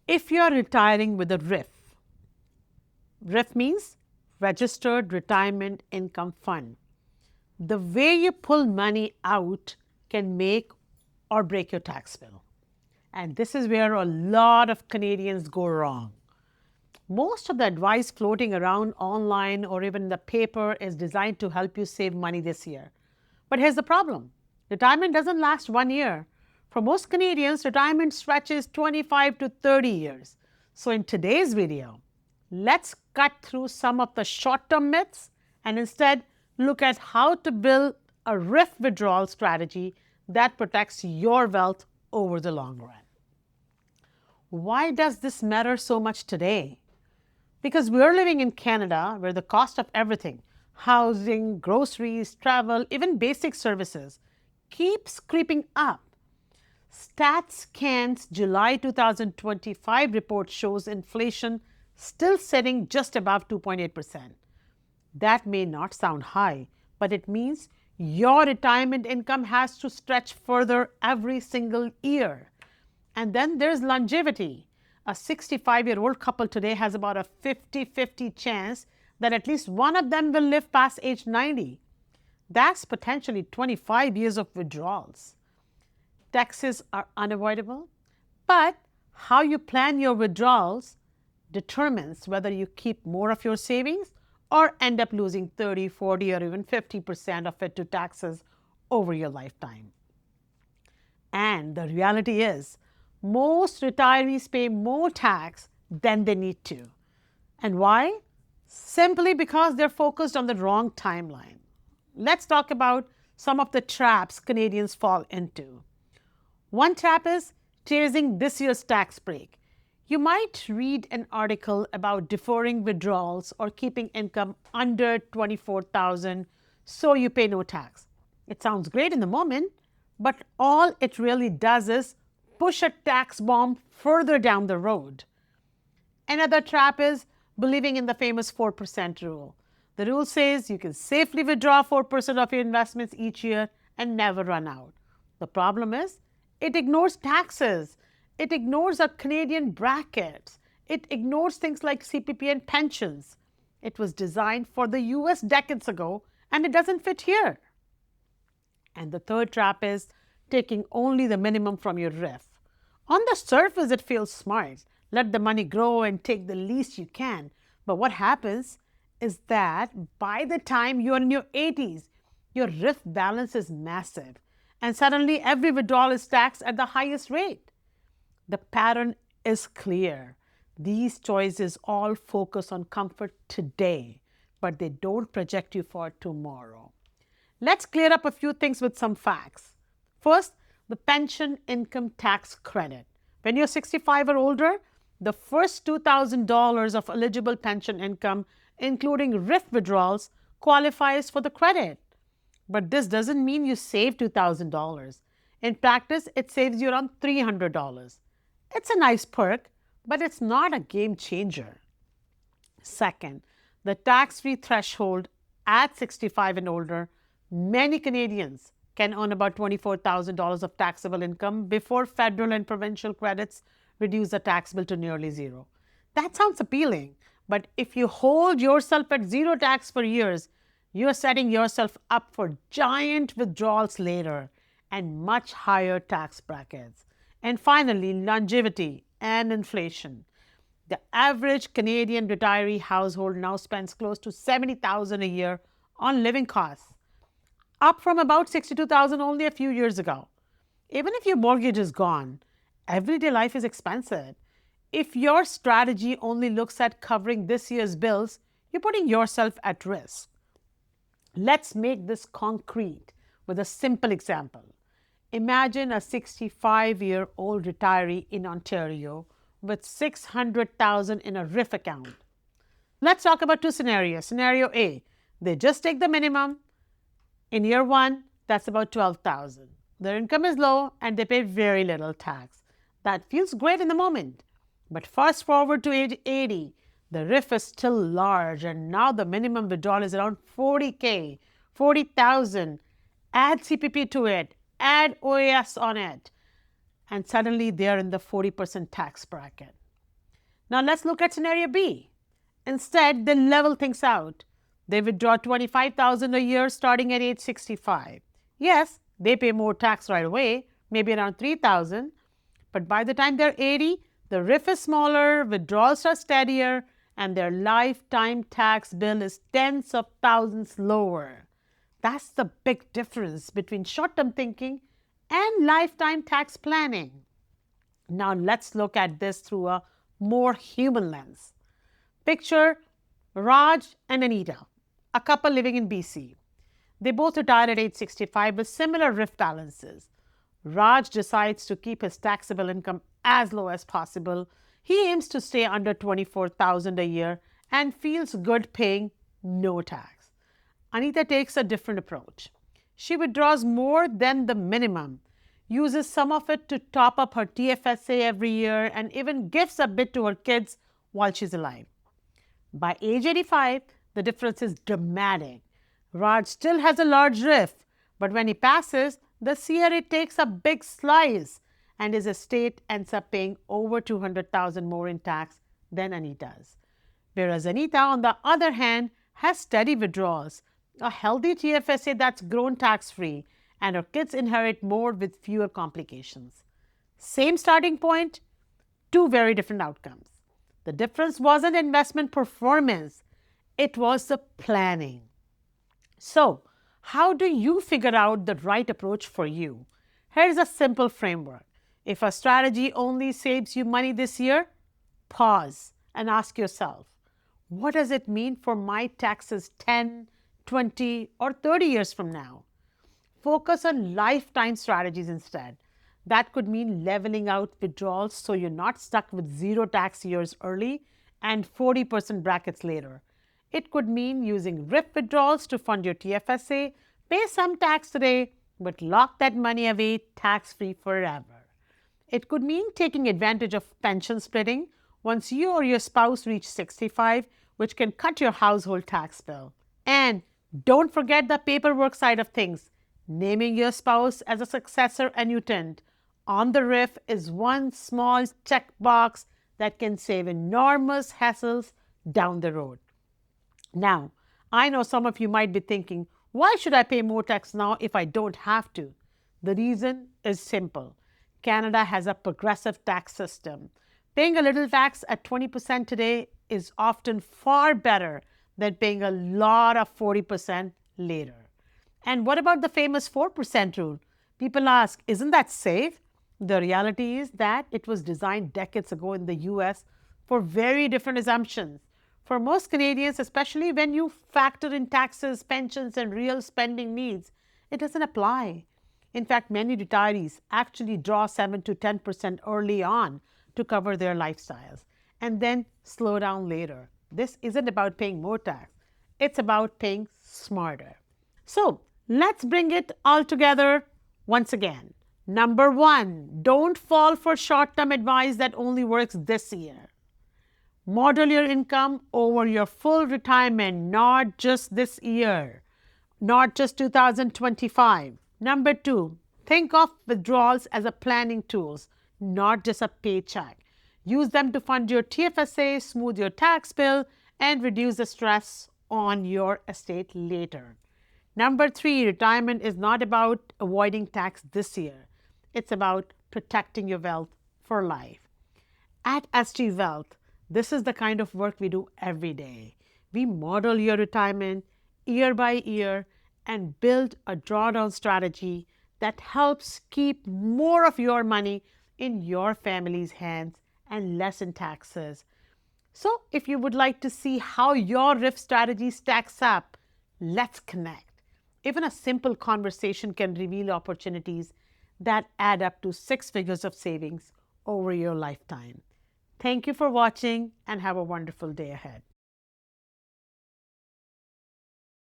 If you're retiring with a RRIF means Registered Retirement Income Fund. The way you pull money out can make or break your tax bill. And this is where a lot of Canadians go wrong. Most of the advice floating around online or even in the paper is designed to help you save money this year. But here's the problem. Retirement doesn't last 1 year. For most Canadians, retirement stretches 25 to 30 years. So in today's video, let's cut through some of the short-term myths and instead look at how to build a RRIF withdrawal strategy that protects your wealth over the long run. Why does this matter so much today? Because we're living in Canada where the cost of everything, housing, groceries, travel, even basic services, keeps creeping up. StatsCan's July 2025 report shows inflation still sitting just above 2.8%. That may not sound high, but it means your retirement income has to stretch further every single year. And then there's longevity. A 65-year-old couple today has about a 50-50 chance that at least one of them will live past age 90. That's potentially 25 years of withdrawals. Taxes are unavoidable, but how you plan your withdrawals determines whether you keep more of your savings or end up losing 30, 40, or even 50% of it to taxes over your lifetime. And the reality is, most retirees pay more tax than they need to. And why? Simply because they're focused on the wrong timeline. Let's talk about some of the traps Canadians fall into. One trap is chasing this year's tax break. You might read an article about deferring withdrawals or keeping income under $24,000 so you pay no tax. It sounds great in the moment, but all it really does is push a tax bomb further down the road. Another trap is believing in the famous 4% rule. The rule says you can safely withdraw 4% of your investments each year and never run out. The problem is it ignores taxes. It ignores our Canadian brackets. It ignores things like CPP and pensions. It was designed for the US decades ago and it doesn't fit here. And the third trap is taking only the minimum from your RRIF. On the surface, it feels smart. Let the money grow and take the least you can. But what happens is that by the time you're in your 80s, your RRIF balance is massive. And suddenly, every withdrawal is taxed at the highest rate. The pattern is clear. These choices all focus on comfort today, but they don't project you for tomorrow. Let's clear up a few things with some facts. First, the pension income tax credit. When you're 65 or older, the first $2,000 of eligible pension income, including RRIF withdrawals, qualifies for the credit. But this doesn't mean you save $2,000. In practice, it saves you around $300. It's a nice perk, but it's not a game changer. Second, the tax-free threshold at 65 and older, many Canadians can earn about $24,000 of taxable income before federal and provincial credits reduce the tax bill to nearly zero. That sounds appealing, but if you hold yourself at zero tax for years, you're setting yourself up for giant withdrawals later and much higher tax brackets. And finally, longevity and inflation. The average Canadian retiree household now spends close to $70,000 a year on living costs, up from about $62,000 only a few years ago. Even if your mortgage is gone, everyday life is expensive. If your strategy only looks at covering this year's bills, you're putting yourself at risk. Let's make this concrete with a simple example. Imagine a 65-year-old retiree in Ontario with $600,000 in a RRIF account. Let's talk about two scenarios. Scenario A, they just take the minimum. In year one, that's about $12,000. Their income is low and they pay very little tax. That feels great in the moment. But fast forward to age 80, the RRIF is still large and now the minimum withdrawal is around $40,000. Add CPP to it, add OAS on it, and suddenly they're in the 40% tax bracket. Now let's look at scenario B. Instead, they level things out. They withdraw $25,000 a year starting at age 65. Yes, they pay more tax right away, maybe around $3,000, but by the time they're 80, the RRIF is smaller, withdrawals are steadier, and their lifetime tax bill is tens of thousands lower. That's the big difference between short-term thinking and lifetime tax planning. Now let's look at this through a more human lens. Picture Raj and Anita, a couple living in BC. They both retired at age 65 with similar RRIF balances. Raj decides to keep his taxable income as low as possible. He aims to stay under $24,000 a year and feels good paying no tax. Anita takes a different approach. She withdraws more than the minimum, uses some of it to top up her TFSA every year, and even gives a bit to her kids while she's alive. By age 85, the difference is dramatic. Raj still has a large RRIF, but when he passes, this year it takes a big slice and his estate ends up paying over $200,000 more in tax than Anita's. Whereas Anita, on the other hand, has steady withdrawals, a healthy TFSA that's grown tax-free, and her kids inherit more with fewer complications. Same starting point, two very different outcomes. The difference wasn't investment performance, it was the planning. So, how do you figure out the right approach for you? Here's a simple framework. If a strategy only saves you money this year, pause and ask yourself, what does it mean for my taxes 10, 20, or 30 years from now? Focus on lifetime strategies instead. That could mean leveling out withdrawals so you're not stuck with 0 tax years early and 40% brackets later. It could mean using RRIF withdrawals to fund your TFSA, pay some tax today, but lock that money away tax-free forever. It could mean taking advantage of pension splitting once you or your spouse reach 65, which can cut your household tax bill. And don't forget the paperwork side of things. Naming your spouse as a successor annuitant on the RRIF is one small checkbox that can save enormous hassles down the road. Now, I know some of you might be thinking, why should I pay more tax now if I don't have to? The reason is simple. Canada has a progressive tax system. Paying a little tax at 20% today is often far better than paying a lot of 40% later. And what about the famous 4% rule? People ask, isn't that safe? The reality is that it was designed decades ago in the US for very different assumptions. For most Canadians, especially when you factor in taxes, pensions, and real spending needs, it doesn't apply. In fact, many retirees actually draw 7 to 10% early on to cover their lifestyles and then slow down later. This isn't about paying more tax. It's about paying smarter. So let's bring it all together once again. Number 1, don't fall for short-term advice that only works this year. Model your income over your full retirement, not just this year, not just 2025. Number 2, think of withdrawals as a planning tools, not just a paycheck. Use them to fund your TFSA, smooth your tax bill, and reduce the stress on your estate later. Number 3, retirement is not about avoiding tax this year. It's about protecting your wealth for life. At SG Wealth, this is the kind of work we do every day. We model your retirement year by year and build a drawdown strategy that helps keep more of your money in your family's hands and less in taxes. So if you would like to see how your RRIF strategy stacks up, let's connect. Even a simple conversation can reveal opportunities that add up to 6 figures of savings over your lifetime. Thank you for watching and have a wonderful day ahead.